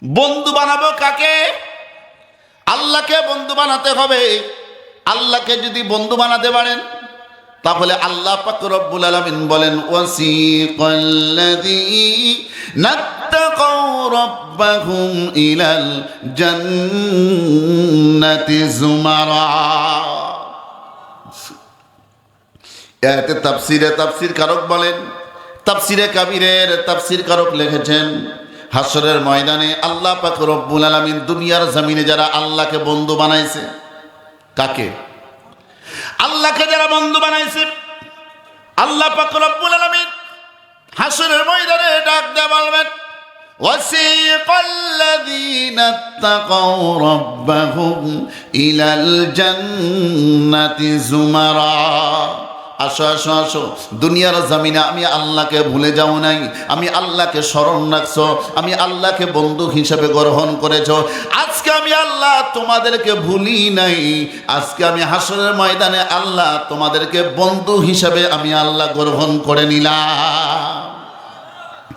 বন্ধু বানাবো কাকে? আল্লাহকে বন্ধু বানাতে হবে। আল্লাহকে যদি বন্ধু বানাতে পারেন তাহলে আল্লাহ পাক রব্বুল আলামিন বলেন, ওয়াসিকাল্লাযীনা তাকাউ রাব্বাহুম ইলাল জান্নাতি যুমারা। এতে তাফসীর কারক বলেন, তাফসীরে কাবীরের তাফসীর কারক লিখেছেন, হাসরের ময়দানে আল্লাহ পাক রব্বুল আলামিন দুনিয়ার জমিনে যারা আল্লাহকে বন্ধু বানাইছে, কাকে? আল্লাহকে যারা বন্ধু বানাইছে, আল্লাহ পাক রব্বুল আলামিন হাসরের ময়দানে ডাক দিয়ে বলবেন, ওয়াসিকাল্লাযীনা তাকাউ রাব্বাহুম ইলাল জান্নাতি যুমারা। আসো আসো আসো, দুনিয়ার জমিনে আমি আল্লাহকে ভুলে যাও নাই, আমি আল্লাহকে স্মরণ রাখছো, আমি আল্লাহকে বন্ধু হিসেবে গ্রহণ করেছো। আজকে আমি আল্লাহ তোমাদেরকে ভুলি নাই, আজকে আমি হাসরের ময়দানে আল্লাহ তোমাদেরকে বন্ধু হিসেবে আমি আল্লাহ গ্রহণ করে নিলাম।